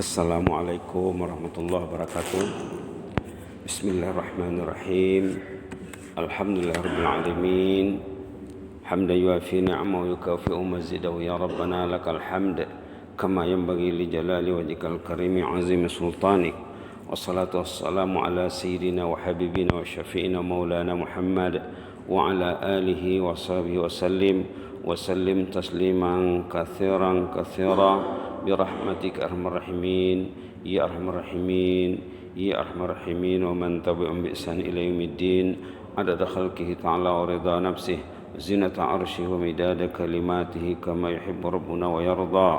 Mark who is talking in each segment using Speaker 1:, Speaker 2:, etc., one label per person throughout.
Speaker 1: Assalamualaikum warahmatullahi wabarakatuh. Bismillahirrahmanirrahim. Alhamdulillahirabbil alamin. Hamdan yuafi ni'amahu wa yukafi'u mazidahu ya rabbana lakal hamd kama yanbaghi li jalali wajhikal karimi 'azimi sultanik. Wassalatu wassalamu ala sayyidina wa habibina wa syafi'ina maulana Muhammad wa ala alihi wa sahbihi wa sallim tasliman katsiran برحمتك أرحم الراحمين يا أرحم الراحمين يا أرحم الراحمين ومن تبعهم بإحسان إلى يوم الدين عدد خلقه تعالى ورضا نفسه زينة عرشه ومداد كلماته كما يحب ربنا ويرضى.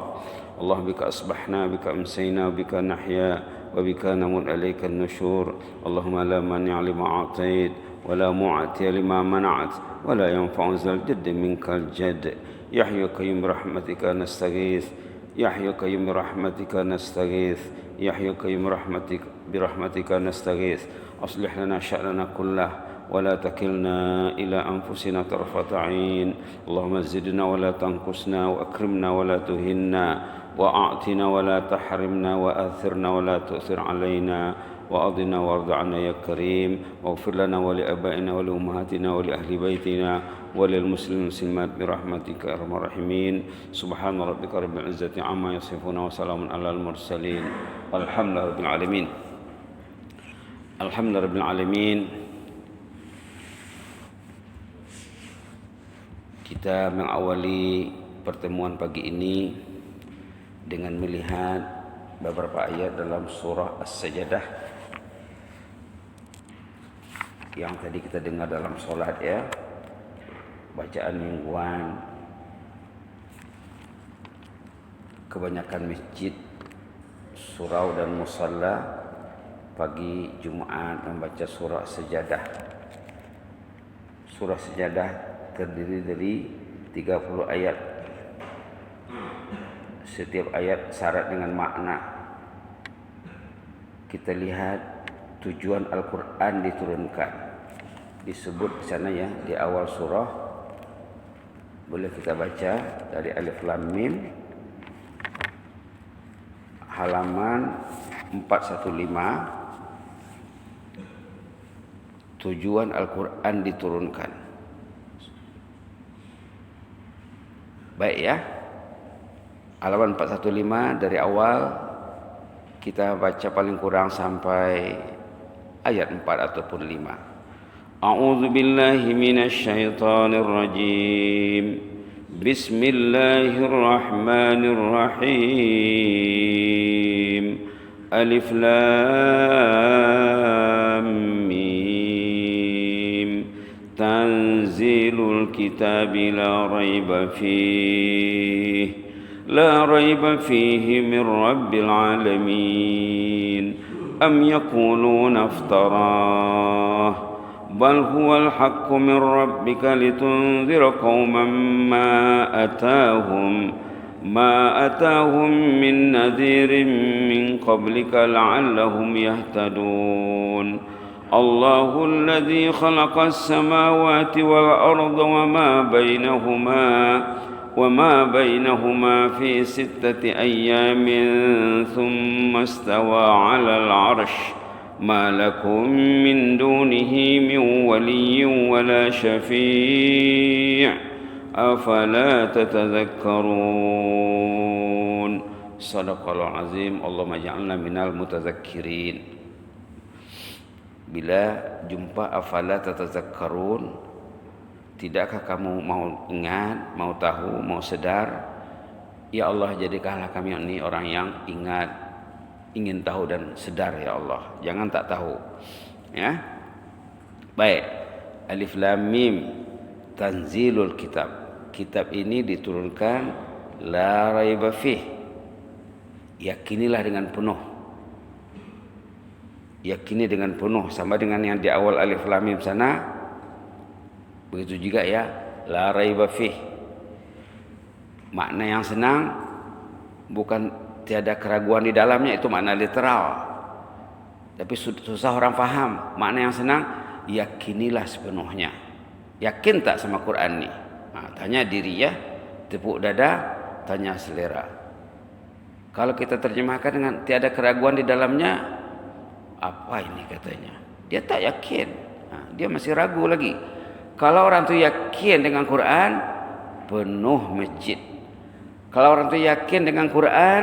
Speaker 1: الله بك أصبحنا بك أمسينا بك نحيا وبك نموت إليك النشور. اللهم لا مانع لما أعطيت ولا معطي لما منعت ولا ينفع ذا الجد منك الجد. يا حي يا قيوم برحمتك نستغيث يا حي يا قيوم برحمتك نستغيث يا حي يا قيوم برحمتك نستغيث. أصلح لنا شأننا كله ولا تكلنا إلى أنفسنا طرفة عين. اللهم زدنا ولا تنقصنا وأكرمنا ولا تهنا وأعطنا ولا تحرمنا وآثرنا ولا تؤثر علينا وأضنا وارض عنا يا كريم. واغفر لنا ولآبائنا ولأمهاتنا ولأهل بيتنا وللمسلمين والمسلمات برحمتك يا أرحم الراحمين. سبحان ربك رب العزة عما يصفون وسلام على المرسلين والحمد لله رب العالمين. الحمد لله رب العالمين. Kita mengawali pertemuan pagi ini dengan melihat beberapa ayat dalam surah As-Sajdah yang tadi kita dengar dalam solat ya, bacaan mingguan. Kebanyakan masjid, surau dan musalla pagi Jumat membaca surah As-Sajdah. Surah As-Sajdah terdiri dari 30 ayat. Setiap ayat syarat dengan makna. Kita lihat tujuan Al-Quran diturunkan. Disebut di sana ya, di awal surah. Boleh kita baca dari Alif Lam Mim halaman 415. Tujuan Al-Quran diturunkan. Baik ya. Halaman 415 dari awal kita baca paling kurang sampai ayat 4 ataupun 5. A'udzu billahi minasyaitonir rajim. Bismillahirrahmanirrahim. Alif Lam Mim. Tanzilul kitabi la raiba fihi لا ريب فيه من رب العالمين. أم يقولون افتراه بل هو الحق من ربك لتنذر قوما ما أتاهم من نذير من قبلك لعلهم يهتدون. الله الذي خلق السماوات والأرض وما بينهما في 6 أيام ثم استوى على العرش ما لكم من دونه من ولي ولا شفيع أفلا تتذكرون. صدق الله العظيم. اللهم اجعلنا minal mutazakkirin. Bila jumpa afala tatazakkarun, tidakkah kamu mau ingat, mau tahu, mau sedar? Ya Allah, jadikanlah kami ini orang yang ingat, ingin tahu dan sedar ya Allah. Jangan tak tahu. Ya. Baik. Alif Lam Mim. Tanzilul kitab. Kitab ini diturunkan la raiba fih. Yakinilah dengan penuh. Yakini dengan penuh sama dengan yang di awal Alif Lam Mim sana. Begitu juga ya, la raiba fih. Makna yang senang, bukan tiada keraguan di dalamnya, itu makna literal. Tapi susah orang faham. Makna yang senang, yakinilah sepenuhnya. Yakin tak sama Quran ni? Tanya diri ya, tepuk dada, tanya selera. Kalau kita terjemahkan dengan tiada keraguan di dalamnya, apa ini katanya? Dia tak yakin. Dia masih ragu lagi. Kalau orang tu yakin dengan Quran, penuh masjid. Kalau orang tu yakin dengan Quran,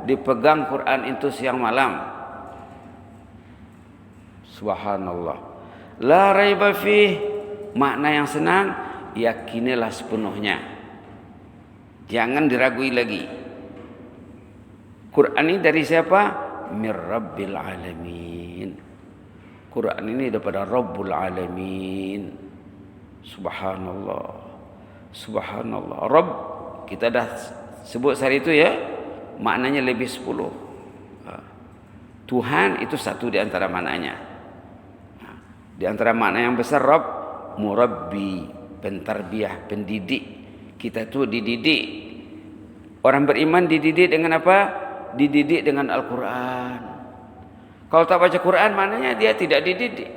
Speaker 1: dipegang Quran itu siang malam. Subhanallah. La raiba fih, makna yang senang, yakinilah sepenuhnya. Jangan diragui lagi. Quran ini dari siapa? Mir Rabbil Alamin. Quran ini daripada Rabbul Alamin. Subhanallah. Subhanallah. Rabb, kita dah sebut hari itu ya, maknanya lebih 10. Tuhan itu satu di antara maknanya. Di antara makna yang besar, Rabb, Murabbi, pentarbiyah, pendidik. Kita itu dididik. Orang beriman dididik dengan apa? Dididik dengan Al-Quran. Kalau tak baca Quran, maknanya dia tidak dididik.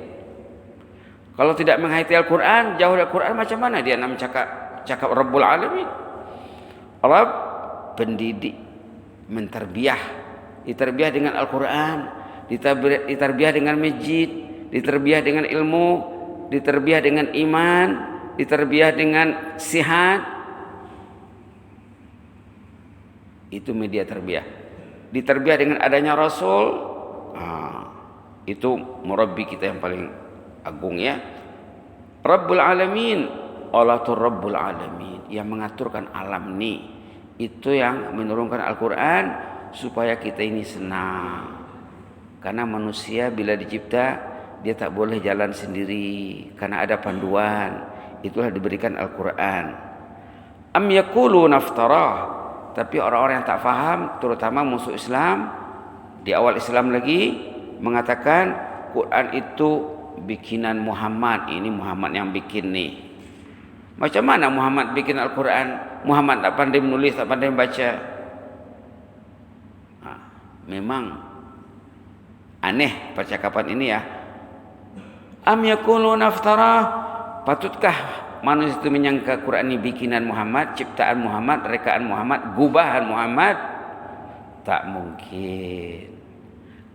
Speaker 1: Kalau tidak menghayati Al-Quran, jauh dari Al-Quran, macam mana dia nak cakap Rabbul Alamin? Rabb, pendidik, mentarbiyah. Ditarbiyah dengan Al-Quran, ditarbiyah dengan masjid, ditarbiyah dengan ilmu, ditarbiyah dengan iman, ditarbiyah dengan sihat. Itu media tarbiyah. Ditarbiyah dengan adanya Rasul, itu murabbi kita yang paling agung ya. Rabbul Alamin, Allah tu Rabbul Alamin, yang mengaturkan alam ni. Itu yang menurunkan Al-Quran supaya kita ini senang. Karena manusia bila dicipta, dia tak boleh jalan sendiri, karena ada panduan. Itulah diberikan Al-Quran. Am yaqulu naftarah. Tapi orang-orang yang tak faham, terutama musuh Islam, di awal Islam lagi, mengatakan Quran itu bikinan Muhammad. Ini Muhammad yang bikin nih. Macam mana Muhammad bikin Al-Quran? Muhammad tak pandai menulis, tak pandai membaca. Memang aneh percakapan ini ya. Am yakunu naftara. Patutkah manusia itu menyangka Quran ini bikinan Muhammad, ciptaan Muhammad, rekaan Muhammad, gubahan Muhammad? Tak mungkin.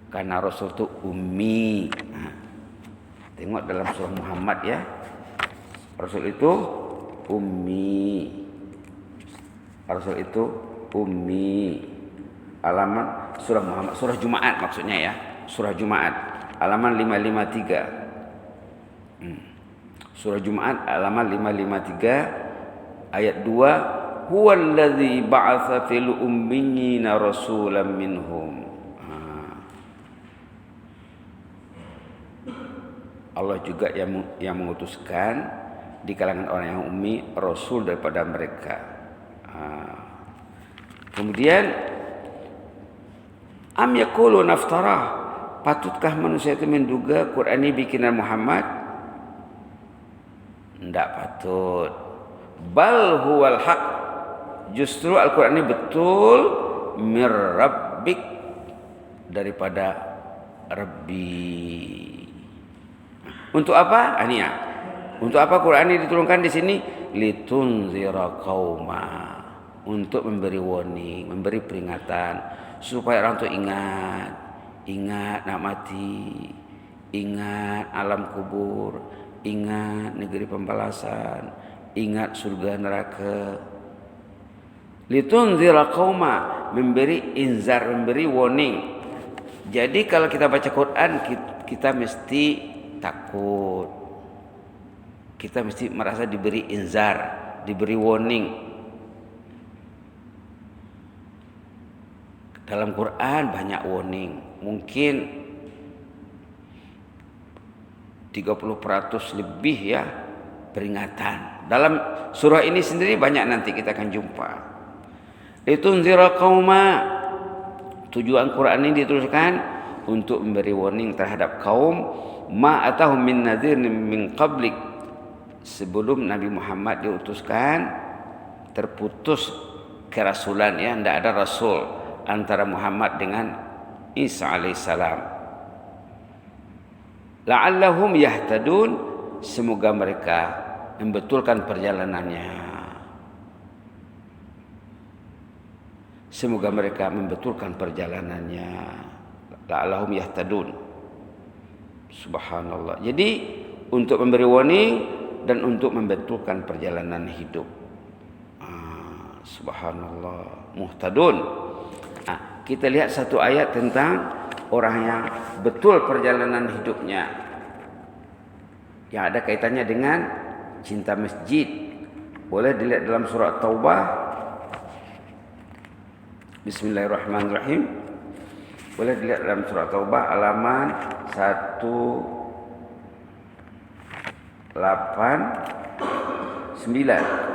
Speaker 1: Karena Rasul itu ummi. Tengok dalam surah Muhammad ya. Rasul itu ummi. Rasul itu ummi. Halaman surah Muhammad, surah Jumaat maksudnya ya. Surah Jumaat halaman 553. Surah Jumaat halaman 553 ayat 2, huwallazi ba'atsa fil ummiyina rasulan minhum. Allah juga yang mengutuskan di kalangan orang yang ummi rasul daripada mereka. Kemudian am yaqulu naftara, patutkah manusia itu menduga Quran ini bikinan Muhammad? Tidak patut. Bal huwal haq, justru Al-Quran ini betul mir rabbik, daripada Rabbi. Untuk apa? Ini ya. Untuk apa Quran ini diturunkan di sini? Litunzira qauma, untuk memberi warning, memberi peringatan supaya orang itu ingat nak mati, ingat alam kubur, ingat negeri pembalasan, ingat surga neraka. Litunzira qauma, memberi inzar, memberi warning. Jadi kalau kita baca Quran, kita mesti takut. Kita mesti merasa diberi inzar, diberi warning. Dalam Quran banyak warning. Mungkin 30% lebih ya peringatan. Dalam surah ini sendiri banyak, nanti kita akan jumpa. Litunzira qauma, tujuan Quran ini dituliskan untuk memberi warning terhadap kaum ma atahum min nadhirin min qablik, sebelum Nabi Muhammad diutuskan terputus kerasulan ya, tidak ada rasul antara Muhammad dengan Isa alaihissalam. La'allahum yahtadun, semoga mereka membetulkan perjalanannya. Semoga mereka membetulkan perjalanannya. La'allahum yahtadun. Subhanallah. Jadi untuk memberi warning dan untuk membetulkan perjalanan hidup. Subhanallah. Muhtadun. Kita lihat satu ayat tentang orang yang betul perjalanan hidupnya, yang ada kaitannya dengan cinta masjid. Boleh dilihat dalam surah Taubah. Bismillahirrahmanirrahim. Boleh dilihat dalam surah Taubah halaman 189.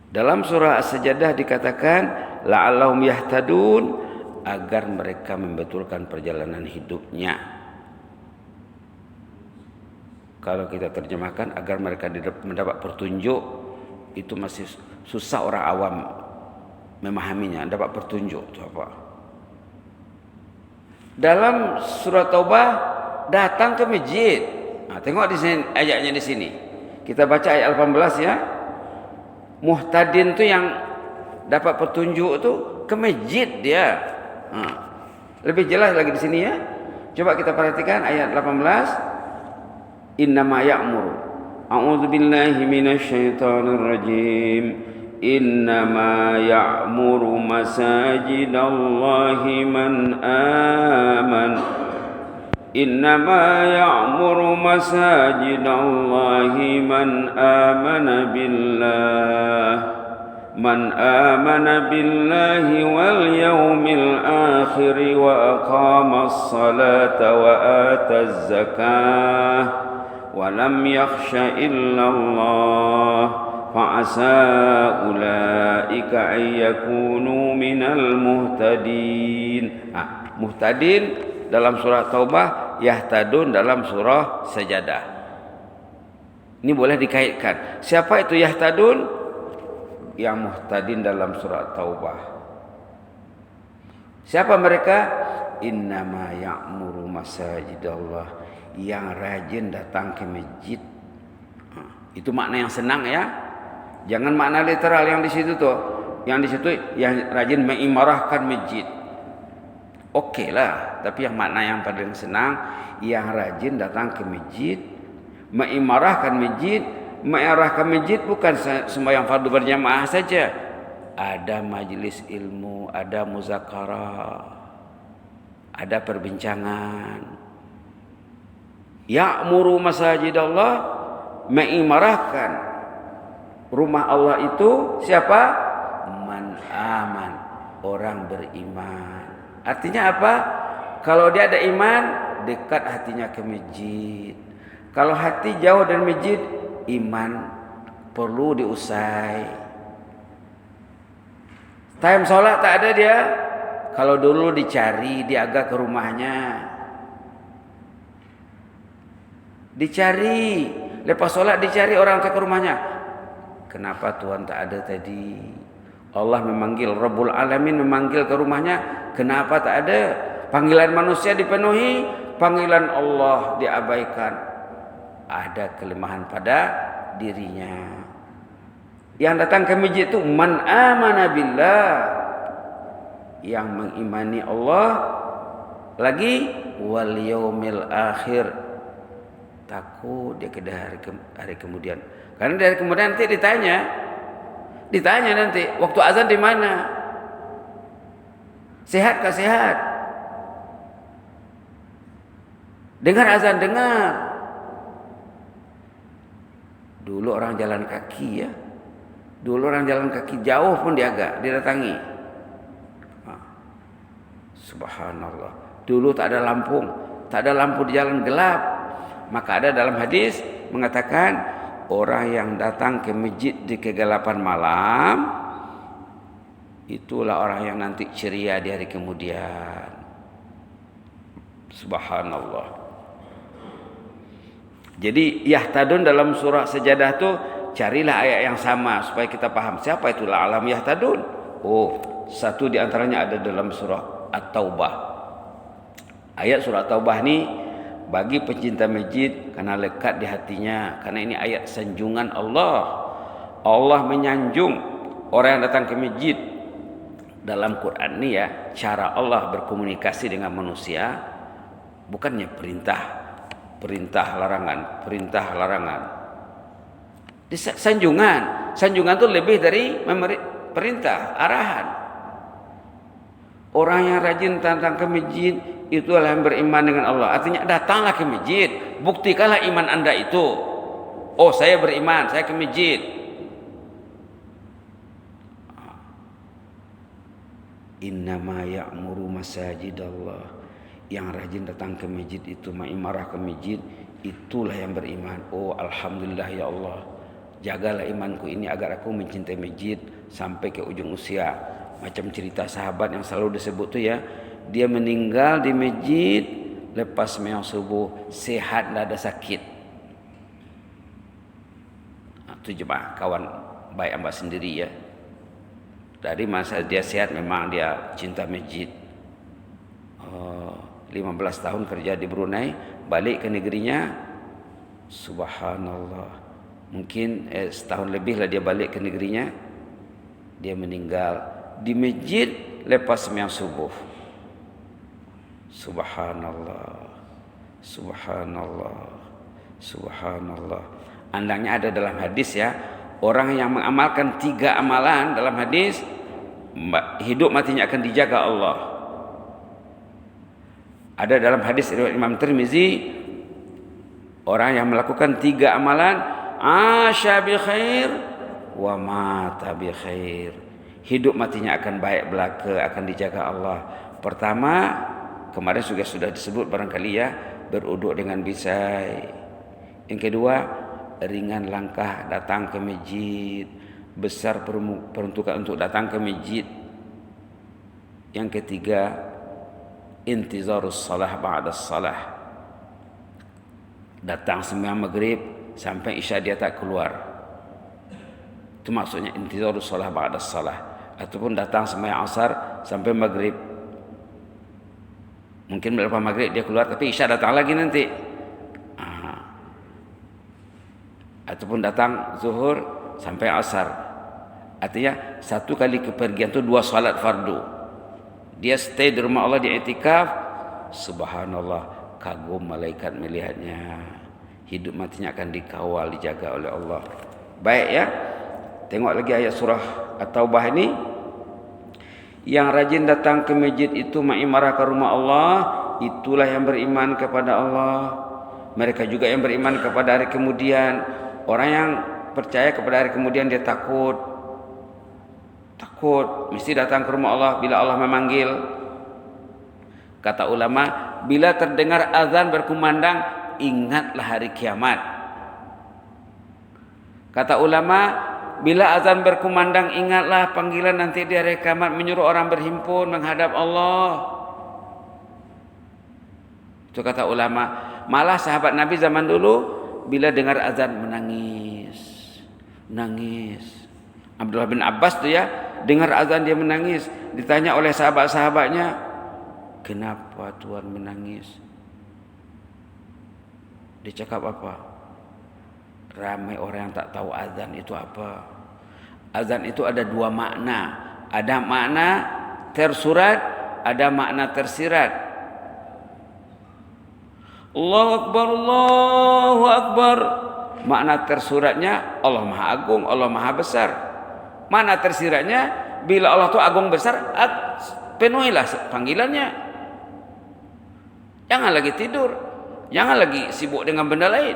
Speaker 1: Dalam surah As-Sajdah dikatakan la'allahum yahtadun, agar mereka membetulkan perjalanan hidupnya. Kalau kita terjemahkan agar mereka mendapat petunjuk, itu masih susah orang awam memahaminya. Dapat petunjuk itu apa? Dalam surah Taubah datang ke masjid. Tengok di sini ayatnya di sini. Kita baca ayat 18 ya. Muhtadin tu yang dapat petunjuk tu ke masjid dia. Lebih jelas lagi di sini ya. Coba kita perhatikan ayat 18. Innama ya'muru. A'udzubillahi minasyaitonir rajim. Innama ya'muru masajidallahi man aman. Innama ya'muru masajidallahi man amana billahi wal yawmil akhir wa aqama as-salata wa ata az-zakah wa lam yakhsha illa Allah fa'asa ulaika ay yakunu minal muhtadin. Muhtadin dalam surah Taubah, yahtadun dalam surah Sajadah. Ini boleh dikaitkan. Siapa itu yahtadun? Yang muhtadin dalam surah Taubah. Siapa mereka? Innama ya'muru masajidallah, yang rajin datang ke masjid. Itu makna yang senang ya. Jangan makna literal yang di situ tuh. Yang di situ yang rajin mengimarahkan masjid. Okey lah, tapi yang makna yang paling senang, yang rajin datang ke masjid, mengimarahkan masjid. Mengimarahkan masjid bukan sembahyang fardu berjamaah saja. Ada majlis ilmu, ada muzakarah, ada perbincangan. Ya'muru masajidallah, mengimarahkan rumah Allah itu siapa? Man aman, orang beriman. Artinya apa? Kalau dia ada iman, dekat hatinya ke masjid. Kalau hati jauh dari masjid, iman perlu diusai. Time sholat tak ada dia. Kalau dulu dicari, dia agak ke rumahnya. Dicari, lepas sholat dicari orang ke rumahnya. Kenapa Tuhan tak ada tadi? Allah memanggil, Rabbul Alamin memanggil ke rumahnya. Kenapa tak ada? Panggilan manusia dipenuhi, panggilan Allah diabaikan. Ada kelemahan pada dirinya. Yang datang ke masjid itu man amana billah, yang mengimani Allah, lagi wal yaumil akhir, takut dia ke hari kemudian. Karena dari kemudian nanti ditanya nanti waktu azan di mana, sehat kah sehat, dengar azan dengar. Dulu orang jalan kaki ya. Dulu orang jalan kaki jauh pun didatangi. Subhanallah. Dulu tak ada lampu di jalan gelap. Maka ada dalam hadis mengatakan orang yang datang ke masjid di kegelapan malam, itulah orang yang nanti ceria di hari kemudian. Subhanallah. Jadi yahtadun dalam surah Sajadah tu, carilah ayat yang sama supaya kita paham siapa itu la'alam yahtadun. Satu di antaranya ada dalam surah At-Taubah. Ayat surah At-Taubah ni bagi pencinta masjid karena lekat di hatinya, karena ini ayat sanjungan Allah. Allah menyanjung orang yang datang ke masjid dalam Quran ini ya, cara Allah berkomunikasi dengan manusia bukannya perintah larangan. Sanjungan itu lebih dari perintah, arahan. Orang yang rajin datang ke masjid itulah yang beriman dengan Allah. Artinya datanglah ke masjid, buktikanlah iman Anda itu. Oh, saya beriman, saya ke masjid. Innama ya'muru masajidallah. Yang rajin datang ke masjid itu, maimarah ke masjid, itulah yang beriman. Oh, alhamdulillah ya Allah. Jagalah imanku ini agar aku mencintai masjid sampai ke ujung usia. Macam cerita sahabat yang selalu disebut tu ya, dia meninggal di masjid lepas sembahyang subuh, sehat, tidak ada sakit. Itu jemaah kawan baik amba sendiri ya. Dari masa dia sehat memang dia cinta masjid. 15 tahun kerja di Brunei, balik ke negerinya, subhanallah. Mungkin setahun lebih lah dia balik ke negerinya. Dia meninggal di masjid lepas sembahyang subuh. Subhanallah. Andangnya ada dalam hadis ya, orang yang mengamalkan 3 amalan dalam hadis, hidup matinya akan dijaga Allah. Ada dalam hadis riwayat Imam Tirmizi, orang yang melakukan 3 amalan, asya bi khair wa mata bi khair. Hidup matinya akan baik belaka, akan dijaga Allah. Pertama, kemarin sudah disebut barangkali ya, beruduk dengan bisai. Yang kedua, ringan langkah datang ke masjid, besar peruntukan untuk datang ke masjid. Yang ketiga, intizarus salah ba'da salah. Datang sembahyang maghrib sampai isya dia tak keluar. Itu maksudnya intizarus salah ba'da salah. Ataupun datang sembahyang asar sampai maghrib. Mungkin lepas maghrib dia keluar tapi isya datang lagi nanti. Ataupun datang zuhur sampai asar. Artinya 1 kali kepergian itu 2 salat fardu. Dia stay di rumah Allah, di i'tikaf. Subhanallah, kagum malaikat melihatnya. Hidup matinya akan dikawal, dijaga oleh Allah. Baik ya. Tengok lagi ayat surah At-Taubah ini. Yang rajin datang ke masjid itu maimarah ke rumah Allah, itulah yang beriman kepada Allah. Mereka juga yang beriman kepada hari kemudian. Orang yang percaya kepada hari kemudian dia takut, mesti datang ke rumah Allah bila Allah memanggil. Kata ulama, bila terdengar azan berkumandang, ingatlah hari kiamat. Kata ulama, bila azan berkumandang, ingatlah panggilan nanti di hari kiamat menyuruh orang berhimpun menghadap Allah. Itu kata ulama. Malah sahabat Nabi zaman dulu bila dengar azan menangis. Abdullah bin Abbas tu ya, dengar azan dia menangis. Ditanya oleh sahabat-sahabatnya, kenapa Tuhan menangis? Dia cakap apa? Ramai orang yang tak tahu azan itu apa. Azan itu ada 2 makna. Ada makna tersurat, ada makna tersirat. Allahu Akbar, Allahu Akbar. Makna tersuratnya Allah Maha Agung, Allah Maha Besar. Makna tersiratnya bila Allah itu agung besar, penuhilah panggilannya. Jangan lagi tidur, jangan lagi sibuk dengan benda lain.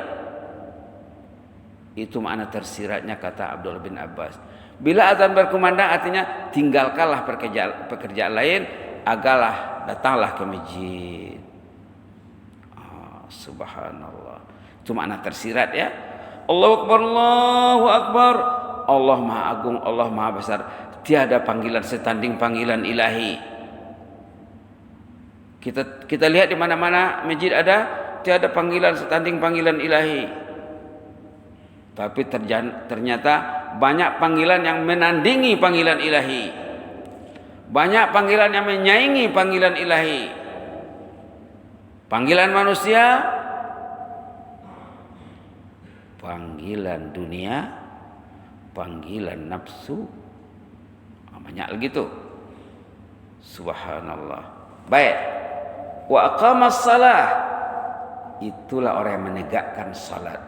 Speaker 1: Itu makna tersiratnya kata Abdullah bin Abbas. Bila azan berkumandang artinya tinggalkanlah pekerjaan lain, agarlah datanglah ke masjid. Subhanallah. Itu makna tersirat ya. Allahu Akbar, Allahu Akbar. Allah Maha Agung, Allah Maha Besar. Tiada panggilan setanding panggilan ilahi. Kita lihat di mana-mana masjid ada, tiada panggilan setanding panggilan ilahi. Tapi ternyata banyak panggilan yang menandingi panggilan ilahi. Banyak panggilan yang menyaingi panggilan ilahi. Panggilan manusia, panggilan dunia, panggilan nafsu, Banyak lagi tu. Subhanallah. Baik. Wa aqamas salah. Itulah orang yang menegakkan salat.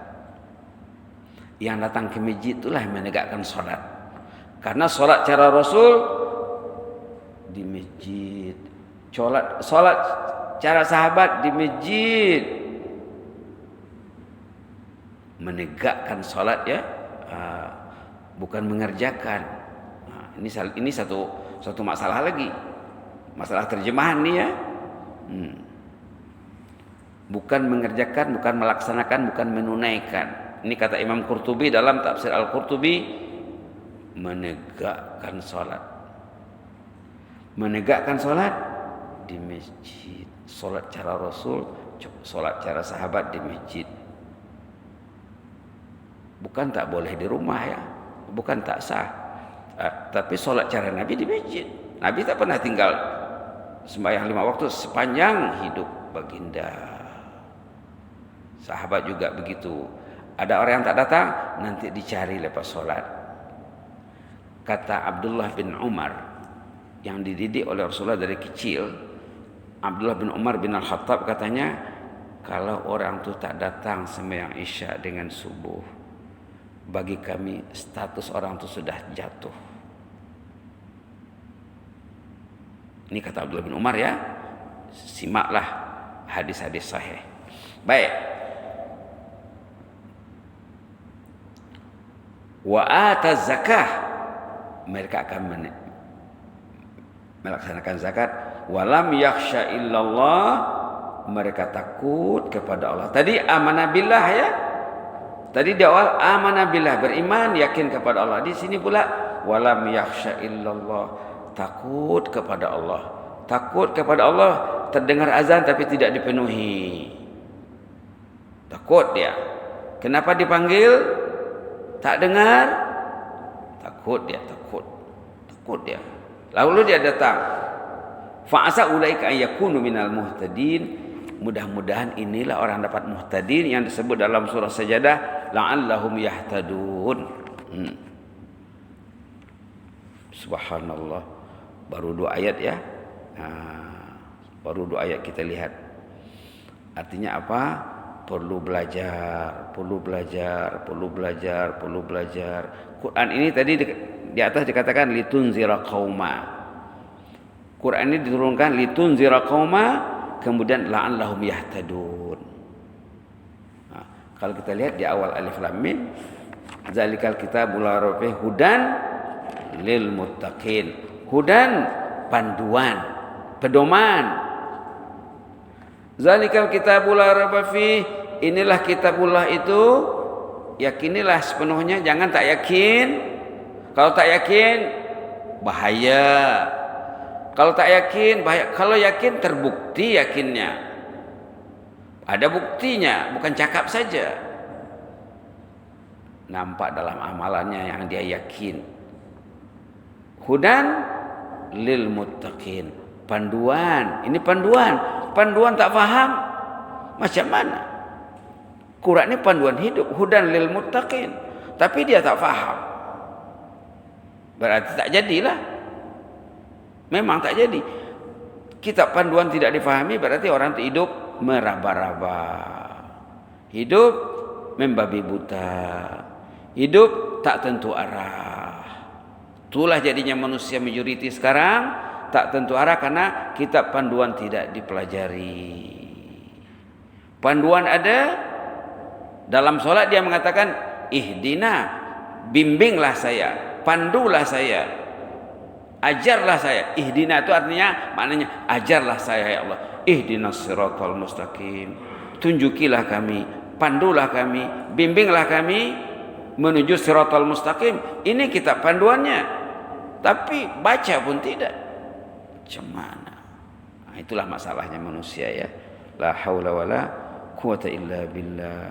Speaker 1: Yang datang ke masjid itulah yang menegakkan salat. Karena salat cara Rasul di masjid. Salat cara sahabat di masjid. Menegakkan salat ya. Bukan mengerjakan. Ini satu masalah lagi. Masalah terjemahan ni ya. Bukan mengerjakan, bukan melaksanakan, bukan menunaikan. Ini kata Imam Qurtubi dalam tafsir Al-Qurtubi, menegakkan salat. Menegakkan salat di masjid. Salat cara Rasul, salat cara sahabat di masjid. Bukan tak boleh di rumah ya. Bukan tak sah. Tapi salat cara Nabi di masjid. Nabi tak pernah tinggal sembahyang 5 waktu sepanjang hidup baginda. Sahabat juga begitu. Ada orang yang tak datang, nanti dicari lepas solat. Kata Abdullah bin Umar yang dididik oleh Rasulullah dari kecil, Abdullah bin Umar bin Al-Khattab katanya, kalau orang tu tak datang sembahyang Isya dengan subuh, bagi kami status orang tu sudah jatuh. Ini kata Abdullah bin Umar ya. Simaklah hadis-hadis sahih. Baik. Wa ataz zakah. Mereka akan melaksanakan zakat. Walam yakhsha illallah. Mereka takut kepada Allah. Tadi amanah billah ya. Tadi di awal amanah billah, beriman yakin kepada Allah. Di sini pula walam yakhsha illallah. Takut kepada Allah. Takut kepada Allah, terdengar azan tapi tidak dipenuhi. Takut dia. Kenapa dipanggil? Tak dengar. Takut dia, takut. Takut dia. Lalu dia datang. Fa'asa ulaika ayyakunu minal muhtadin. Mudah-mudahan inilah orang dapat muhtadin yang disebut dalam surah Sajadah, la'allahum yahtadun. Subhanallah. Baru 2 ayat ya. Baru 2 ayat kita lihat. Artinya apa? Perlu belajar, perlu belajar, perlu belajar, perlu belajar. Quran ini tadi di atas dikatakan litunzira qauma. Quran ini diturunkan litunzira qauma, kemudian la'allahum yahtadun. Kalau kita lihat di awal alif lam mim, zalikal kitabul la raiba fihi hudan lil muttaqin. Hudan panduan, pedoman. Zalikal kitabul la raiba fihi, inilah kitabullah itu, yakinilah sepenuhnya, jangan tak yakin. Kalau tak yakin bahaya. Kalau tak yakin bahaya. Kalau yakin terbukti yakinnya. Ada buktinya, bukan cakap saja. Nampak dalam amalannya yang dia yakin. Hudan lil muttaqin. Panduan. Ini panduan. Panduan tak faham. Macam mana? Quran ini panduan hidup. Hudan lil muttaqin. Tapi dia tak faham. Berarti tak jadilah. Memang tak jadi. Kitab panduan tidak difahami, berarti orang itu hidup meraba-raba. Hidup membabi buta. Hidup tak tentu arah. Itulah jadinya manusia majoriti sekarang, tak tentu arah karena kitab panduan tidak dipelajari. Panduan ada, dalam solat dia mengatakan, ihdina, bimbinglah saya, pandulah saya, ajarlah saya. Ihdina itu artinya, maknanya ajarlah saya ya Allah. Ihdinas siratal mustaqim. Tunjukilah kami, pandulah kami, bimbinglah kami menuju siratal mustaqim. Ini kitab panduannya. Tapi baca pun tidak. Macam mana? Nah, itulah masalahnya manusia ya. La haula wala quwata illa billah.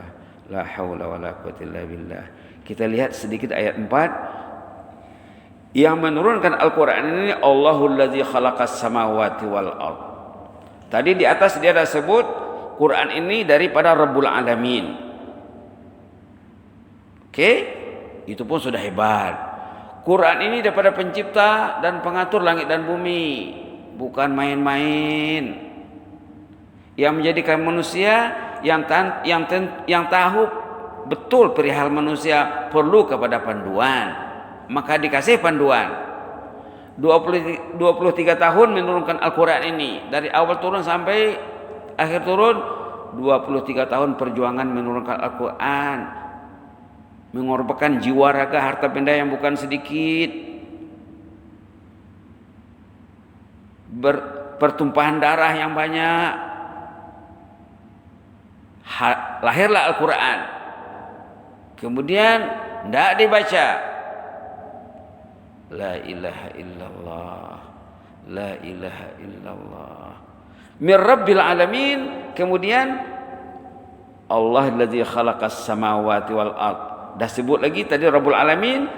Speaker 1: La haula wala quwata illa billah. Kita lihat sedikit ayat 4. Yang menurunkan Al-Quran ini Allahul ladzi khalaqas samawati wal ard. Tadi di atas dia dah sebut Quran ini daripada Rabbul Alamin. Okey? Itu pun sudah hebat. Quran ini daripada pencipta dan pengatur langit dan bumi, bukan main-main. Yang menjadikan manusia yang tahu betul perihal manusia perlu kepada panduan, maka dikasih panduan. 23 tahun menurunkan Al-Quran ini, dari awal turun sampai akhir turun. 23 tahun perjuangan menurunkan Al-Quran, mengorbankan jiwa, raga, harta benda yang bukan sedikit, pertumpahan darah yang banyak. Lahirlah Al-Quran, kemudian tidak dibaca. La ilaha illallah, la ilaha illallah, min rabbil alamin. Kemudian Allah alladzi khalaqas samawati wal ard. Dah sebut lagi tadi Rabbul Alamin,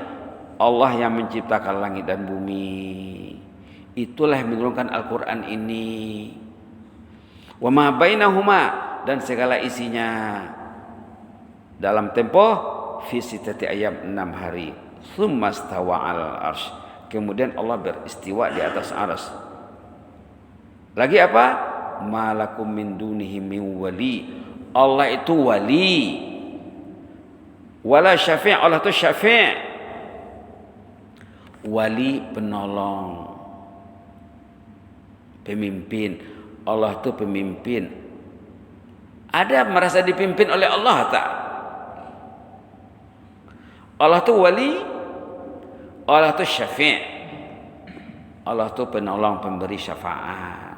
Speaker 1: Allah yang menciptakan langit dan bumi. Itulah yang menurunkan Al-Quran ini. Wa ma bainahuma, dan segala isinya dalam tempo fi sittati ayyam, 6 hari. Tsumma stawa 'alal arsy. Kemudian Allah beristiwa di atas arsy. Lagi apa? Malakum min dunihi min wali. Allah itu wali. Wala syafi', Allah itu syafi'. Wali penolong, pemimpin. Allah itu pemimpin. Ada merasa dipimpin oleh Allah tak? Allah itu wali, Allah itu syafi'. Allah itu penolong, pemberi syafaat,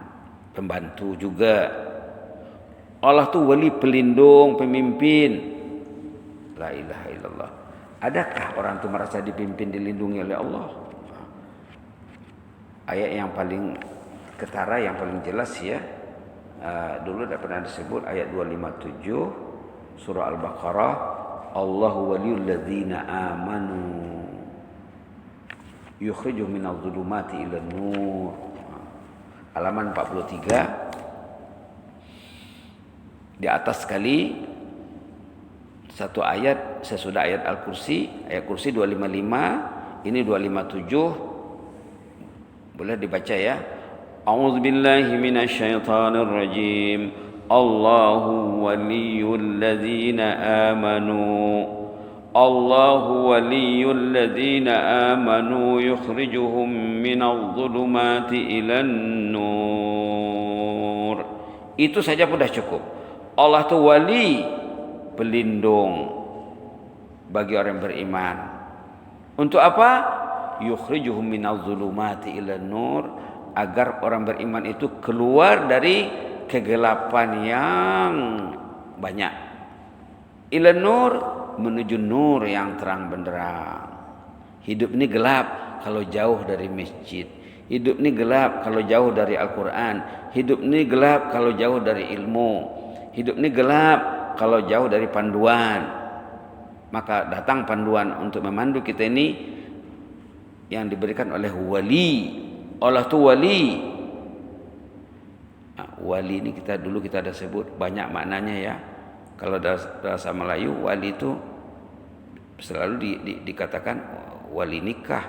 Speaker 1: pembantu juga. Allah itu wali, pelindung, pemimpin. La ilaha illallah. Adakah orang itu merasa dipimpin, dilindungi oleh Allah? Ayat yang paling ketara, yang paling jelas ya, dulu dah pernah disebut ayat 257 surah Al-Baqarah. Allahu waliyul ladzina amanu yukhrijuhum minadh dhulumati ilan nur. Halaman 43 di atas sekali. Satu ayat sesudah ayat Al-Kursi, ayat Kursi 255, ini 257. Boleh dibaca ya. A'udzubillahi minasyaitonir rajim. Allahu waliyul ladzina amanu. Allahu waliyul ladzina amanu yukhrijuhum minadh dhulumati ilan nur. Itu saja sudah cukup. Allah itu wali, pelindung bagi orang beriman. Untuk apa? Yukhrijuhum minadh dhulumati ilan nur, agar orang beriman itu keluar dari kegelapan yang banyak. Ilan nur, menuju nur yang terang benderang. Hidup ini gelap kalau jauh dari masjid. Hidup ini gelap kalau jauh dari Al-Quran. Hidup ini gelap kalau jauh dari ilmu. Hidup ini gelap kalau jauh dari panduan. Maka datang panduan untuk memandu kita ini yang diberikan oleh wali. Allah itu wali. Wali ini dulu kita ada sebut banyak maknanya ya. Kalau bahasa Melayu, wali itu selalu dikatakan wali nikah.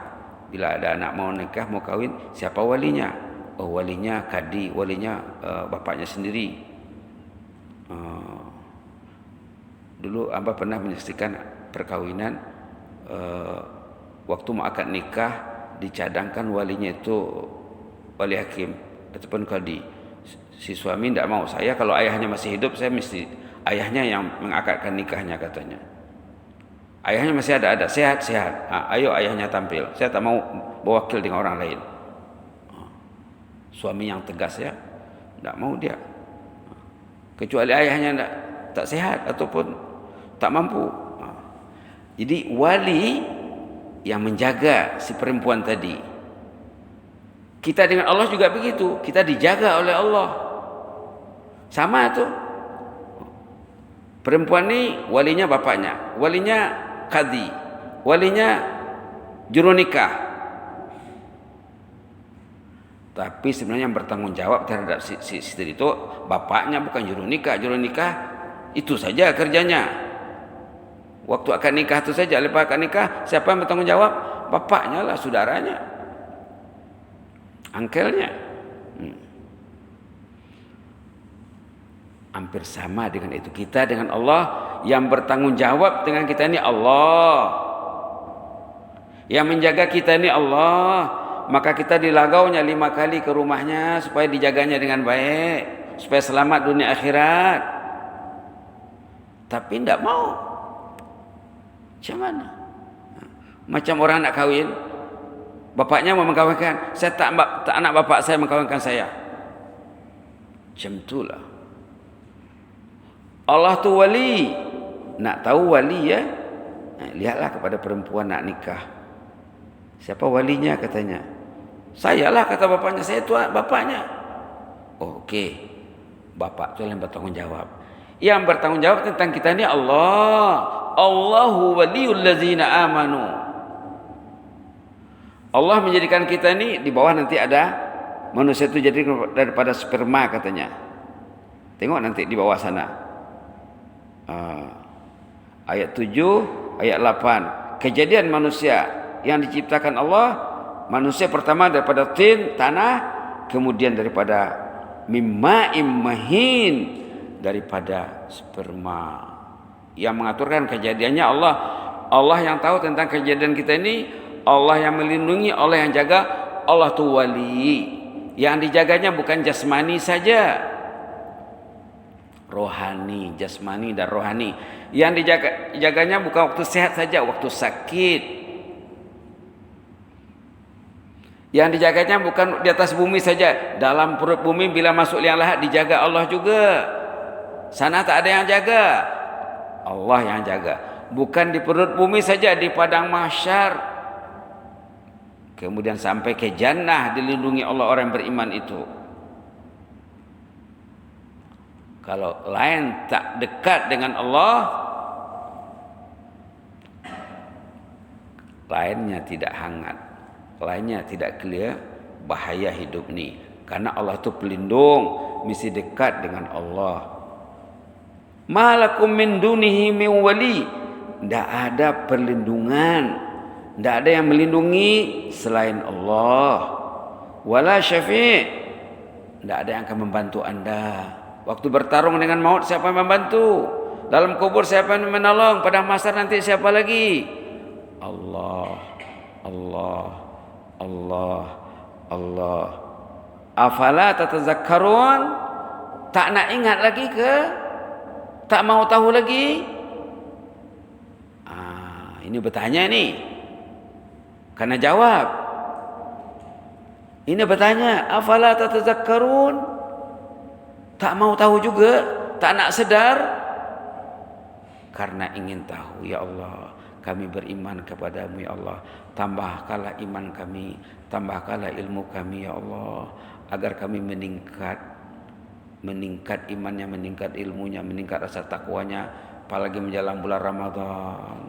Speaker 1: Bila ada anak mau nikah, mau kawin, siapa walinya? Oh, walinya kadi, walinya bapaknya sendiri. Dulu Amba pernah menyaksikan perkawinan, waktu mau akad nikah dicadangkan walinya itu wali hakim ataupun kadi. Si suami tidak mau, saya kalau ayahnya masih hidup saya mesti ayahnya yang mengakadkan nikahnya katanya. Ayahnya masih ada sehat. Ayo ayahnya tampil. Saya tak mau berwakil dengan orang lain. Suami yang tegas ya, tidak mau dia. Kecuali ayahnya tak sehat ataupun tak mampu. Jadi wali yang menjaga si perempuan tadi. Kita dengan Allah juga begitu. Kita dijaga oleh Allah. Sama tu. Perempuan ni walinya bapaknya, walinya kadi, walinya juru nikah. Tapi sebenarnya yang bertanggung jawab terhadap si istri itu bapaknya, bukan juru nikah. Juru nikah itu saja kerjanya. Waktu akad nikah itu saja, lepas akad nikah siapa yang bertanggung jawab? bapaknya lah, saudaranya, angkelnya. Hampir sama dengan itu. Kita dengan Allah, yang bertanggung jawab dengan kita ini Allah. Yang menjaga kita ini Allah. Maka kita dilagaunya 5 kali ke rumahnya supaya dijaganya dengan baik, supaya selamat dunia akhirat. Tapi tidak mau. Macam mana? Macam orang nak kahwin, bapaknya mau mengkawinkan, saya tak anak bapak saya mengkawinkan saya. Macam itulah. Allah tu wali. Nak tahu wali ya? Lihatlah kepada perempuan nak nikah. Siapa walinya katanya? Sayalah kata bapaknya, saya tu bapaknya. Oh, okey. Bapak tu yang bertanggung jawab. Yang bertanggung jawab tentang kita ni Allah. Allahu waliyul ladzina amanu. Allah menjadikan kita ni, di bawah nanti ada manusia itu jadi daripada sperma katanya. Tengok nanti di bawah sana. Ayat 7, ayat 8. Kejadian manusia yang diciptakan Allah, manusia pertama daripada tin, tanah, kemudian daripada mimma'im mahin, daripada sperma. Yang mengaturkan kejadiannya Allah. Allah yang tahu tentang kejadian kita ini, Allah yang melindungi, Allah yang jaga. Allah tu wali. Yang dijaganya bukan jasmani saja, rohani, jasmani dan rohani. Yang dijaganya bukan waktu sehat saja, waktu sakit. Yang dijaganya bukan di atas bumi saja, dalam perut bumi bila masuk liang lahat dijaga Allah juga. Sana tak ada yang jaga, Allah yang jaga. Bukan di perut bumi saja, di padang mahsyar, kemudian sampai ke jannah dilindungi Allah orang beriman itu. Kalau lain tak dekat dengan Allah, lainnya tidak hangat, lainnya tidak clear, bahaya hidup ni. Karena Allah tu pelindung, mesti dekat dengan Allah. Malakum min dunihi min wali. Tidak ada perlindungan, tidak ada yang melindungi selain Allah. Wala syafi', tidak ada yang akan membantu anda. Waktu bertarung dengan maut, siapa yang membantu? Dalam kubur, siapa yang menolong? Pada mahsyar nanti siapa lagi? Allah, Allah, Allah, Allah. Afala tatazakkarun? Tak nak ingat lagi ke? Tak mau tahu lagi? Ini bertanya ni. Karena jawab. Ini bertanya, afala tatazakkarun? Tak mau tahu juga, tak nak sedar. Karena ingin tahu, ya Allah, kami beriman kepadamu ya Allah. Tambahkanlah iman kami, tambahkanlah ilmu kami ya Allah, agar kami meningkat imannya, meningkat ilmunya, meningkat rasa takwanya. Apalagi menjelang bulan Ramadan.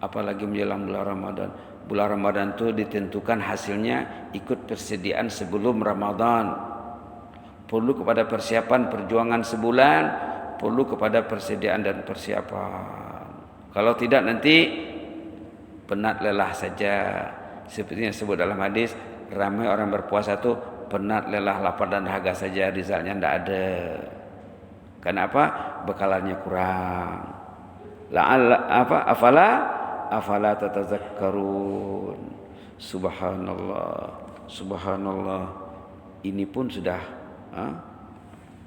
Speaker 1: Apalagi menjelang bulan Ramadan. Bulan Ramadan itu ditentukan hasilnya ikut persediaan sebelum Ramadan. Perlu kepada persiapan perjuangan sebulan, perlu kepada persediaan dan persiapan. Kalau tidak nanti penat lelah saja. Seperti yang disebut dalam hadis, ramai orang berpuasa tu penat lelah lapar dan dahaga saja, rizalnya tidak ada. Kenapa? Bekalannya kurang. Afala tatazakkarun. Subhanallah, subhanallah. Ini pun sudah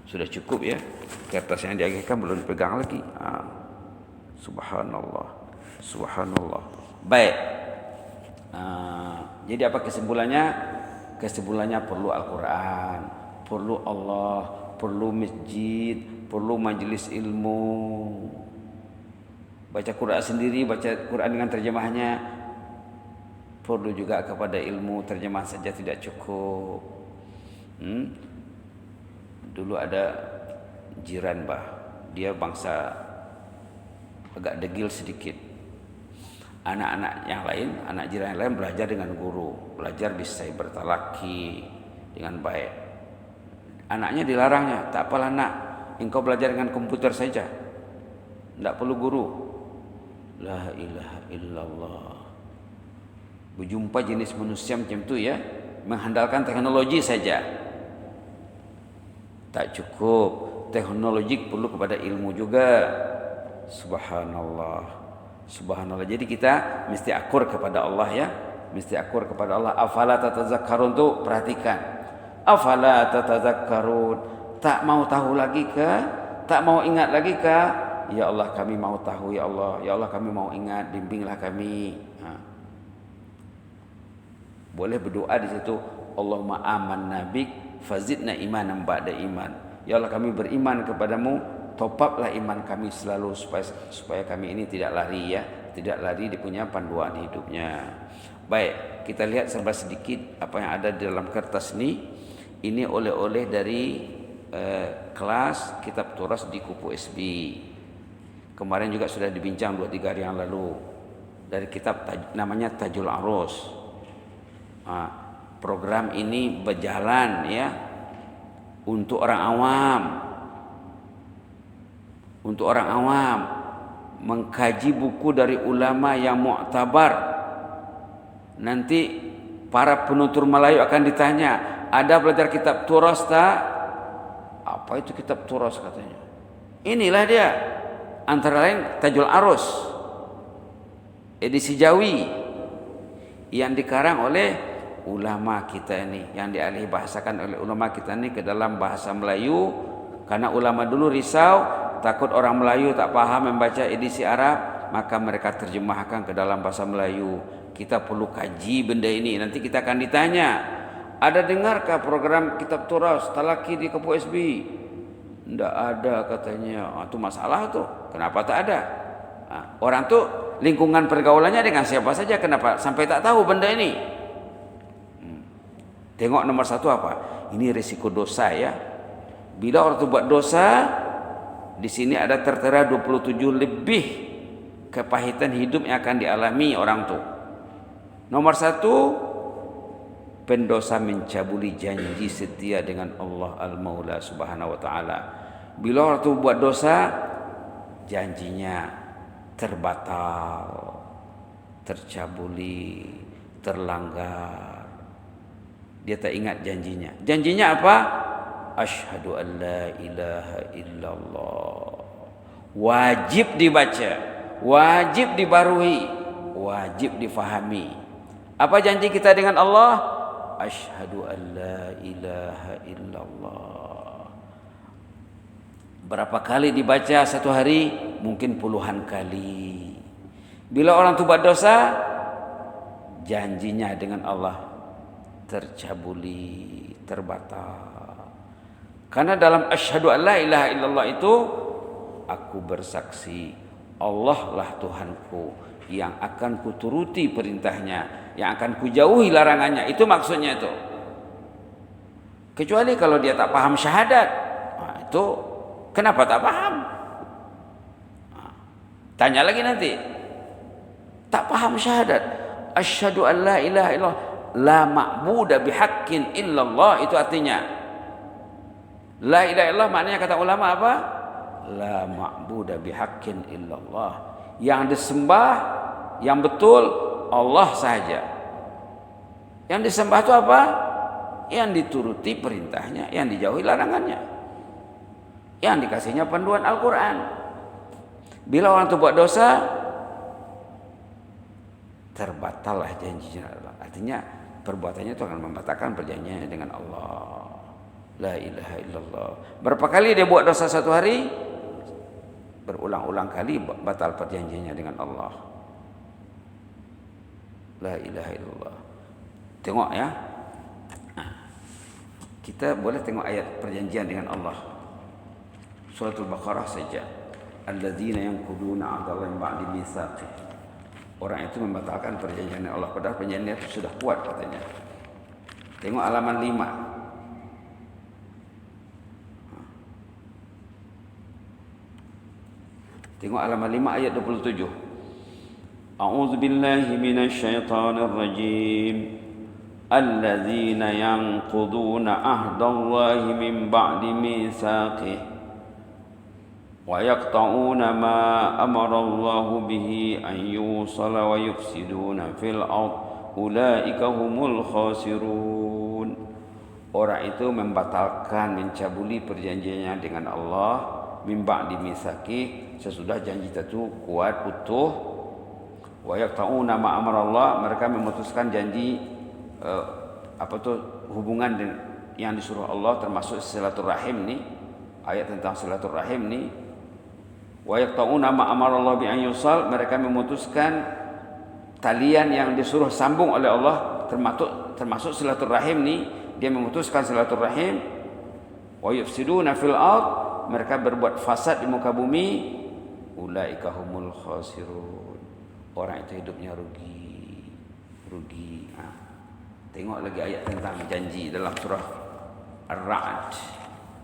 Speaker 1: cukup ya. Kertas yang diagihkan belum dipegang lagi. Subhanallah, subhanallah. Baik. Jadi apa kesimpulannya? Kesimpulannya perlu Al-Quran, perlu Allah, perlu masjid, perlu majlis ilmu. Baca Quran sendiri, baca Quran dengan terjemahnya. Perlu juga kepada ilmu, terjemah saja tidak cukup. Dulu ada jiran dia bangsa agak degil sedikit. Anak-anak yang lain, anak jiran yang lain belajar dengan guru, belajar bisa bertalaki dengan baik. Anaknya dilarangnya, tak apalah nak, engkau belajar dengan komputer saja, tidak perlu guru. La ilaha illallah.
Speaker 2: Berjumpa jenis manusia macam tu ya, mengandalkan teknologi saja tak cukup. Teknologi perlu kepada ilmu juga. Subhanallah, subhanallah. Jadi kita mesti akur kepada Allah ya, mesti akur kepada Allah. Afala tatazakkarun, tu perhatikan. Afala tatazakkarun, tak mau tahu lagi ke? Tak mau ingat lagi ke? Ya Allah, kami mau tahu ya Allah. Ya Allah, kami mau ingat, bimbinglah kami. Boleh berdoa di situ, Allahumma amanna bik fazidna imanan ba'da iman. Ya Allah, kami beriman kepadamu, top up-lah iman kami selalu supaya kami ini tidak lari ya, tidak lari di punya panduan hidupnya. Baik, kita lihat serba sedikit apa yang ada di dalam kertas ini. Ini oleh-oleh dari kelas kitab turas di Kupu SB. Kemarin juga sudah dibincang 2-3 hari yang lalu dari kitab namanya Tajul Arus. Program ini berjalan ya untuk orang awam. Untuk orang awam mengkaji buku dari ulama yang mu'tabar. Nanti para penutur Melayu akan ditanya, ada belajar kitab turas tak? Apa itu kitab turas katanya? Inilah dia, antara lain Tajul Arus edisi Jawi yang dikarang oleh ulama kita ini, yang dialih bahasakan oleh ulama kita ini ke dalam bahasa Melayu. Karena ulama dulu risau, takut orang Melayu tak paham membaca edisi Arab, maka mereka terjemahkan ke dalam bahasa Melayu. Kita perlu kaji benda ini. Nanti kita akan ditanya, ada dengarkah program kitab turas talaki di Kupu SB? Tidak ada katanya. Itu masalah tuh. Kenapa tak ada? Orang tuh lingkungan pergaulannya dengan siapa saja, kenapa sampai tak tahu benda ini? Tengok nomor 1 apa? Ini risiko dosa ya. Bila orang itu buat dosa, di sini ada tertera 27 lebih kepahitan hidup yang akan dialami orang itu. Nomor 1, pendosa mencabuli janji setia dengan Allah Al-Maula Subhanahu wa taala. Bila orang itu buat dosa, janjinya terbatal, tercabuli, terlanggar. Dia tak ingat janjinya. Janjinya apa? Asyhadu an la ilaha illallah. Wajib dibaca, wajib dibarui, wajib difahami. Apa janji kita dengan Allah? Asyhadu an la ilaha illallah. Berapa kali dibaca satu hari? Mungkin puluhan kali. Bila orang itu buat dosa, janjinya dengan Allah tercabuli, terbatal. Karena dalam asyhadu an la ilaha illallah itu, aku bersaksi Allah lah Tuhanku yang akan kuturuti perintahnya, yang akan kujauhi larangannya. Itu maksudnya itu. Kecuali kalau dia tak paham syahadat, itu kenapa tak paham? Tanya lagi nanti. Tak paham syahadat, asyhadu an la ilaha illallah, la ma'buda bihaqqin illallah, itu artinya la ilaha illallah. Maknanya kata ulama apa? La ma'buda bihaqqin illallah, yang disembah yang betul Allah saja. Yang disembah itu apa? Yang dituruti perintahnya, yang dijauhi larangannya, yang dikasihnya panduan Al-Quran. Bila orang itu buat dosa, terbatallah janjinya Allah. Artinya perbuatannya itu akan membatalkan perjanjiannya dengan Allah. La ilaha illallah. Berapa kali dia buat dosa satu hari? Berulang-ulang kali batal perjanjiannya dengan Allah. La ilaha illallah. Tengok ya. Kita boleh tengok ayat perjanjian dengan Allah. Suratul Baqarah saja. Alladzina yanquduna 'ahdallahi min ba'di mitsaqih. Orang itu membatalkan perjanjian Allah, padahal perjanjian itu sudah kuat katanya. Tengok halaman 5. Tengok halaman 5 ayat 27. A'udzu billahi minasyaitonir rajim. Alladzina yanquduna 'ahdallahi min ba'di mitsaqih wa yaqta'una ma amara Allahu bihi an yusala wa yufsiduna fil ard ulaika humul khasirun. Orang itu membatalkan, mencabuli perjanjiannya dengan Allah min ba'di mitsaqi, sesudah janji itu kuat utuh. Wa yaqta'una ma amara Allah, mereka memutuskan janji hubungan yang disuruh Allah, termasuk silaturahim nih, ayat tentang silaturahim nih. Wa yaqta'una ma amara Allah bi an yusal, mereka memutuskan talian yang disuruh sambung oleh Allah, termasuk silaturahim nih, dia memutuskan silaturahim. Wa yufsiduna fil ard, mereka berbuat fasad di muka bumi. Ulaika humul khasirun, orang itu hidupnya rugi. Tengok lagi ayat tentang janji dalam surah Ar-Ra'd.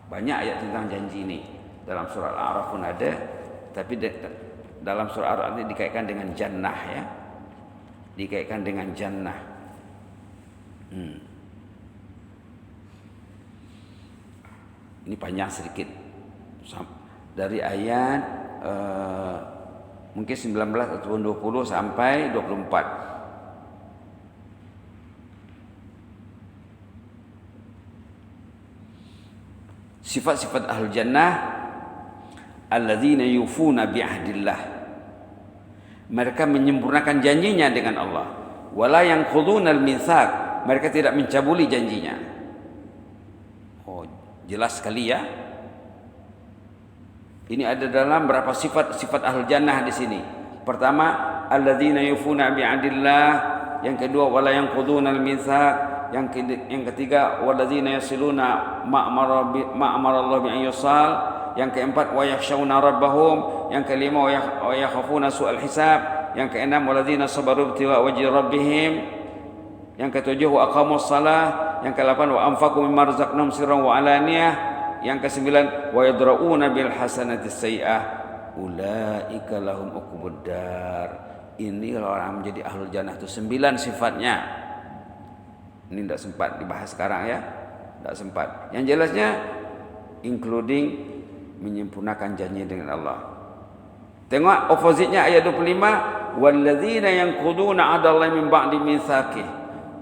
Speaker 2: Banyak ayat tentang janji ini. Dalam surah Al-A'raf pun ada, tapi dalam surah Ar-Ra'd ini dikaitkan dengan jannah ya. Dikaitkan dengan jannah. Ini panjang sedikit. Dari ayat mungkin 19 ataupun 20 sampai 24. Sifat-sifat ahli jannah, alladzina yufuna bi'ahdillah, mereka menyempurnakan janjinya dengan Allah. Wala yanqudunal mitsaq, mereka tidak mencabuli janjinya. Oh, jelas sekali ya. Ini ada dalam berapa sifat ahli jannah di sini. Pertama, alladzina yufuna bi'ahdillah, yang kedua wala yanqudunal mitsaq, yang ketiga walladzina yasiluna ma amara Allah bi an yusal, yang keempat wa yakhshawna rabbahum, yang kelima wa yakhafuna su'al hisab, yang keenam walladzina sabaru ibtigha wajhi rabbihim, yang ketujuh wa aqamus shalah, yang ke-8 wa anfaqu mimma razaqnahum sirran wa alaniyah, yang ke-9 wa yadra'una bil hasanati sayyi'ah ulaika lahum uqubud dar. Ini orang menjadi ahlul jannah itu 9 sifatnya. Ini tidak sempat dibahas sekarang ya, tidak sempat. Yang jelasnya including menyempurnakan janji dengan Allah. Tengok opposite-nya ayat 25, walladzina yanquduna 'ahdallahi min ba'di mitsaqih.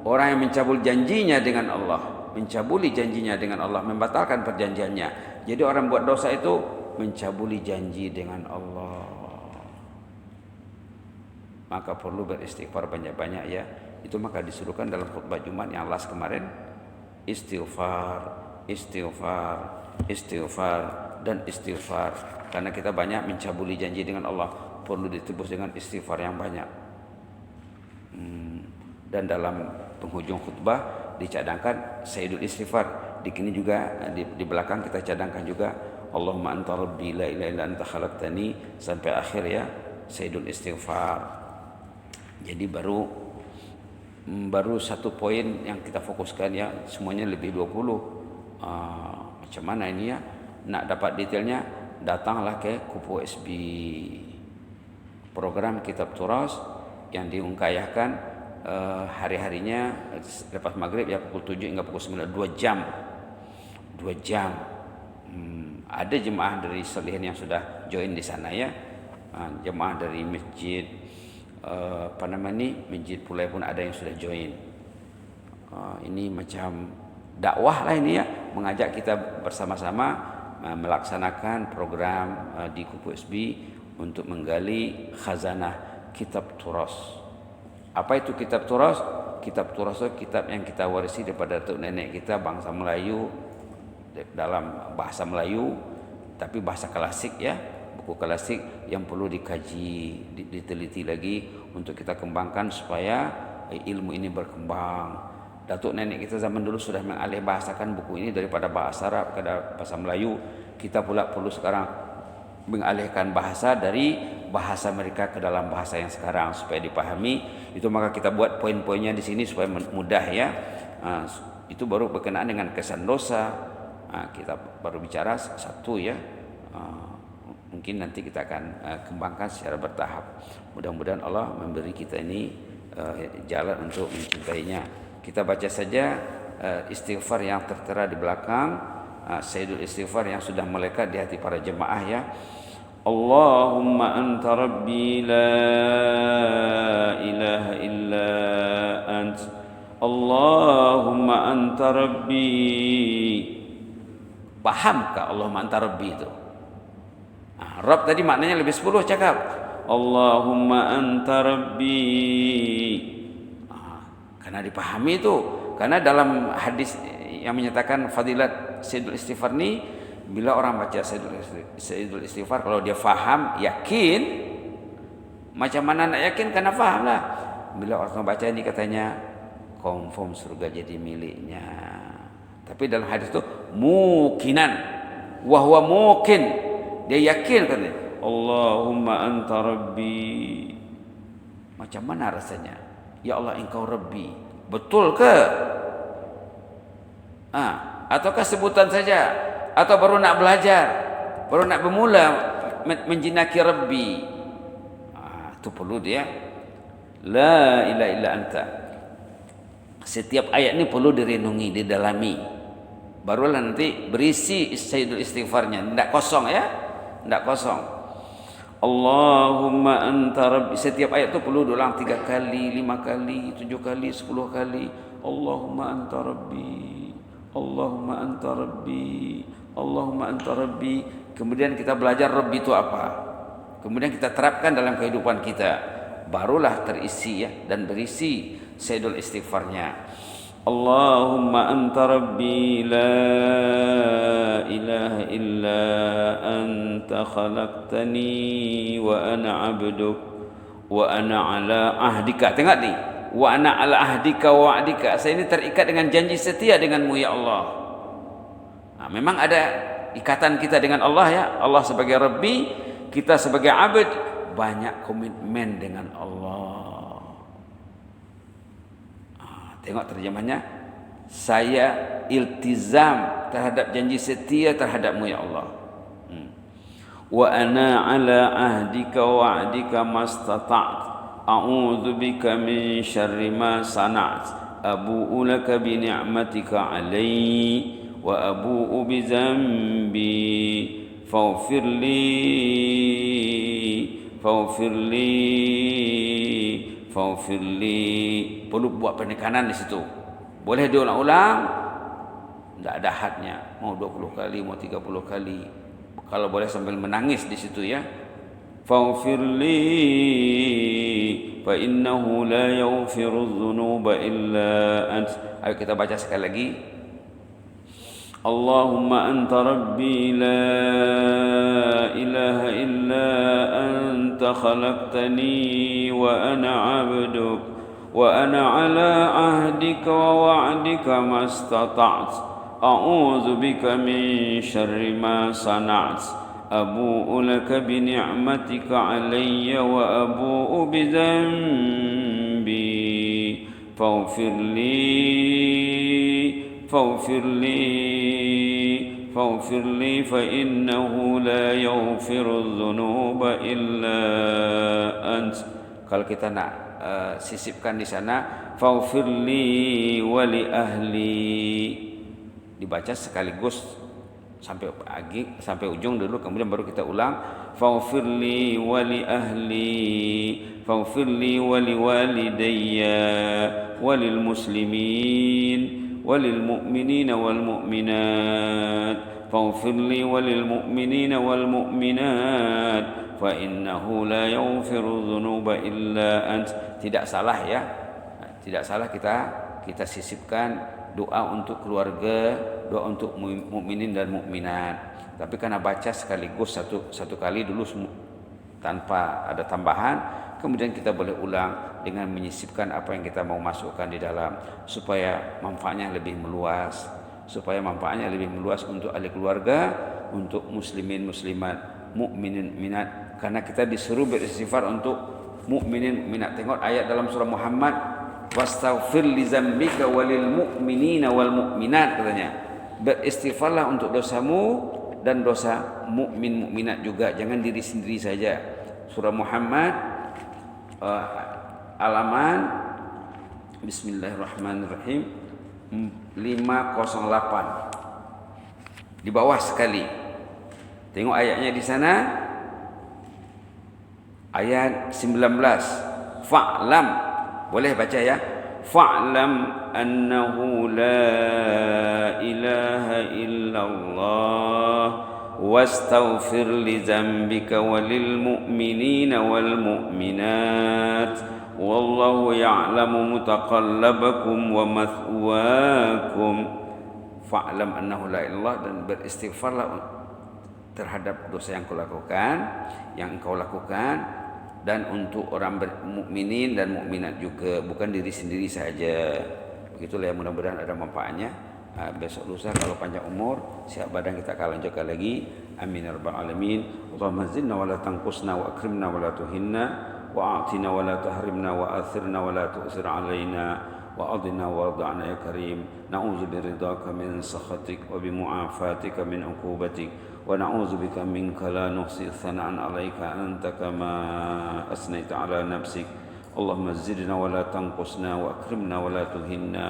Speaker 2: Orang yang mencabul janjinya dengan Allah, mencabuli janjinya dengan Allah, membatalkan perjanjiannya. Jadi orang buat dosa itu mencabuli janji dengan Allah. Maka perlu beristighfar banyak-banyak ya. Itu maka disuruhkan dalam khutbah Jumat yang last kemarin, istighfar dan istighfar. Karena kita banyak mencabuli janji dengan Allah, perlu ditebus dengan istighfar yang banyak. Dan dalam penghujung khutbah dicadangkan sayyidul istighfar. Di sini juga di belakang kita cadangkan juga Allahumma anta rabbi la ilaha illa anta khalaqtani sampai akhir ya, sayyidul istighfar. Jadi baru satu poin yang kita fokuskan ya, semuanya lebih 20. Macam mana ini ya? Nak dapat detailnya, datanglah ke Kupu SB. Program Kitab Turas yang diungkayahkan hari-harinya lepas maghrib ya, pukul 7 hingga pukul 9, 2 jam. Ada jemaah dari Salihin yang sudah join di sana ya. Jemaah dari masjid Masjid Pulai pun ada yang sudah join. Ini macam dakwah lah ini ya, mengajak kita bersama-sama melaksanakan program di Kupu SB untuk menggali khazanah Kitab Turas. Apa itu Kitab Turas? Kitab Turas itu kitab yang kita warisi daripada datuk nenek kita, bangsa Melayu, dalam bahasa Melayu tapi bahasa klasik ya. Buku klasik yang perlu dikaji, diteliti lagi untuk kita kembangkan supaya ilmu ini berkembang. Datuk nenek kita zaman dulu sudah mengalih bahasakan buku ini daripada bahasa Arab ke bahasa Melayu. Kita pula perlu sekarang mengalihkan bahasa dari bahasa mereka ke dalam bahasa yang sekarang supaya dipahami. Itu maka kita buat poin-poinnya di sini supaya mudah ya. Itu baru berkenaan dengan kesan dosa. Kita baru bicara satu ya. Mungkin nanti kita akan kembangkan secara bertahap. Mudah-mudahan Allah memberi kita ini jalan untuk mencintainya. Kita baca saja istighfar yang tertera di belakang, sayyidul istighfar yang sudah melekat di hati para jemaah ya.
Speaker 1: Allahumma anta rabbi la ilaha illa ant. Allahumma anta rabbi.
Speaker 2: Pahamkah Allahumma anta rabbi itu? Rabb tadi maknanya lebih 10 cakap.
Speaker 1: Allahumma anta rabbi.
Speaker 2: Karena dipahami itu. Karena dalam hadis yang menyatakan fadilat Sayyidul Istighfar ni, bila orang baca Sayyidul Istighfar, kalau dia faham, yakin, macam mana nak yakin? Karena faham lah. Bila orang baca ini katanya confirm surga jadi miliknya. Tapi dalam hadis itu mukinan, wahwa mukin, dia yakin katanya. Allahumma anta rabbi. Macam mana rasanya? Ya Allah, engkau Rabbi. Betul ke? Ataukah sebutan saja? Atau baru nak belajar, baru nak bermula menjinaki Rabbi? Itu perlu dia. La ilaha illa anta. Setiap ayat ini perlu direnungi, didalami. Barulah nanti berisi Sayyidul Istighfarnya. Tidak kosong ya, tidak kosong. Allahumma anta rabbi. Setiap ayat itu perlu diulang 3 kali, 5 kali, 7 kali, 10 kali. Allahumma anta rabbi, Allahumma anta rabbi, Allahumma anta rabbi. Kemudian kita belajar Rabbi itu apa. Kemudian kita terapkan dalam kehidupan kita. Barulah terisi ya, dan berisi Sayyidul Istighfarnya. Allahumma anta rabbi la ilaha illa anta khalaqtani wa ana abduk wa ana ala ahdika. Tengok ni, wa ana ala ahdika wa wa'dika. Saya ini terikat dengan janji setia denganmu ya Allah. Memang ada ikatan kita dengan Allah ya. Allah sebagai Rabbi, kita sebagai abd, banyak komitmen dengan Allah. Tengok terjemahnya. Saya iltizam terhadap janji setia terhadapmu ya Allah. Wa ana ala ahdika wa wa'dika mastata'at. A'udzu bika min syarri ma sana'at. Abu'u laka bi ni'matika 'alayya wa abu'u bi dzambi faghfir li. Perlu buat penekanan di situ. Boleh diulang-ulang, tidak ada hadnya. Mau 20 kali, mau 30 kali. Kalau boleh sambil menangis di situ ya. Faghfir li fa innahu la yaghfiru dzunuba illa ant. Ayo kita baca sekali lagi. Allahumma anta rabbi la ilaha illa anta khalaqtani wa ana 'abduk wa ana 'ala ahdika wa wa'dika mastata'tu a'udzu bika min syarri ma sana'tu abu'u laka bi ni'matika 'alayya wa abu'u bi dzambi faghfir li fa innahu la yaghfiru dzunuba illa ant. Kalau kita nak sisipkan di sana, faghfir li wa li ahli, dibaca sekaligus sampai ujung dulu, kemudian baru kita ulang. Faghfir li wa li ahli, faghfir li wa li walidayya wa lil muslimin walil mu'minina wal mu'minat. Faghfir li walil mu'minina wal mu'minat fa innahu la yaghfiru dzunuba illa ant. Tidak salah ya. Tidak salah kita sisipkan doa untuk keluarga, doa untuk mukminin dan mukminat. Tapi karena baca sekaligus satu kali dulu tanpa ada tambahan, kemudian kita boleh ulang dengan menyisipkan apa yang kita mau masukkan di dalam, supaya manfaatnya lebih meluas, untuk ahli keluarga, untuk muslimin muslimat, mukminin mukminat. Karena kita disuruh beristighfar untuk mukminin mukminat. Tengok ayat dalam surah Muhammad, wastaghfir li dzambika walil mu'minina wal mu'minat, katanya. Beristighfarlah untuk dosamu dan dosa mukmin mukminat juga, jangan diri sendiri saja. Surah Muhammad halaman bismillahirrahmanirrahim 508 di bawah sekali. Tengok ayatnya di sana. ayat 19. Fa'lam. Boleh baca ya? Fa'lam annahu la ilaha illallah wastaghfir li dzambika walil mu'minina wal mu'minat wallahu ya'lamu mutaqallabakum wa mathwaakum. Fa'lam annahu la ilallah, dan beristighfarlah terhadap dosa yang engkau lakukan, dan untuk orang mukminin dan mukminat juga, bukan diri sendiri saja. Begitulah ya, mudah-mudahan ada manfaatnya. Besok lusa kalau panjang umur, siap badan, kita akan lanjutkan lagi. Amin ya rabbal alamin. Allahumma zidna wa la tanqusna wa akrimna wa la tuhinna wa a'tina wa la tahrimna wa athirna wa la tu'sir alaina wa adina warḍa'na ya karim. Na'udzu biridhaka min sakhatik wa bimu'afatika min 'uqubatik wa na'udzu bika minka la nuhsi thana'an 'alaika anta kama asnaita 'ala nafsik. Allahumma zidna wa la tanqusna wa akrimna wa la tuhinna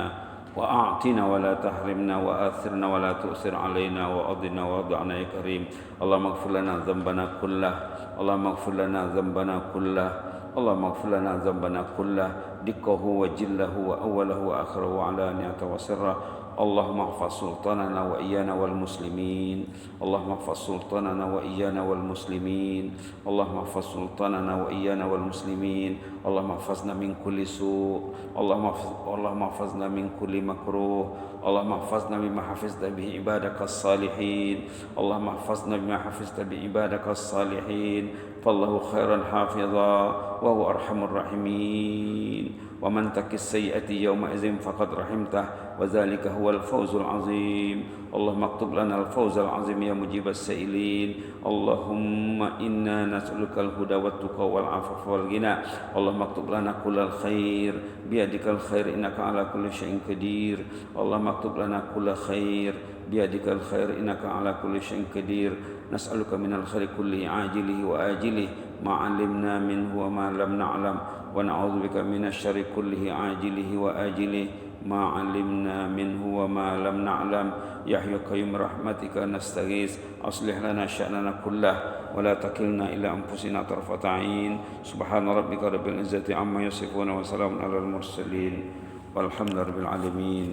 Speaker 2: wa a'tina wa la tahrimna wa athirna wa la tu'sir 'alaina wa adina warḍa'na ya karim. Allahumma ighfir lana dhanbana kullah, Allahumma ighfir lana dhanbana kullah, Allahumma ighfir lana dhanbana kullah, dikkahu wa jillahu wa awwalahu wa akhirahu wa alaniyatahu wa sirra. Allahumma ihfaz sultanana wa iyana wal muslimin. Allahumma ihfaz sultanana wa iyana wal muslimin. Allahumma ihfaz sultanana wa iyana wal muslimin. Allahumma ihfazna min kulli su'. Allahumma ihfazna min kulli makruh. Allahumma ihfazna bima hafizta bi ibadakas salihin. Allahumma ihfazna bima hafizta bi ibadakas salihin. Fallahu khairan hafidha wa huwa arhamur rahimin. Wa man takis sayyi'ati yawma idzin faqad rahimtah wa dzalika huwal fawzul azim. Allahumma aktub lana al-fawzal azim ya mujibas sa'ilin. Allahumma inna nas'aluka al-huda wat tuqa wal 'afafa wal ghina. Allahumma aktub lana kullal khair biyadikal khair innaka ala kulli syai'in qadir. Allahumma aktub lana kullal khair biyadikal khair innaka ala kulli syai'in qadir. Nas'aluka minal khairi kulli ajilihi wa ajilihi ma 'alimna minhu wa ma lam na'lam wa na'udzubika minasy syarri kullihi ajilihi wa ajilihi ma 'alimna minhu wa ma lam na'lam. Ya hayyu qayyum rahmatika nastaghits aslih lana sya'nana kullah wa la takilna ila anfusina tarfata 'ain. Subhana rabbika rabbil izzati amma yasifun wa salamun alal mursalin walhamdulillahi rabbil alamin.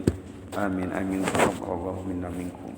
Speaker 2: Amin amin. Taqabbalallahu minna minkum.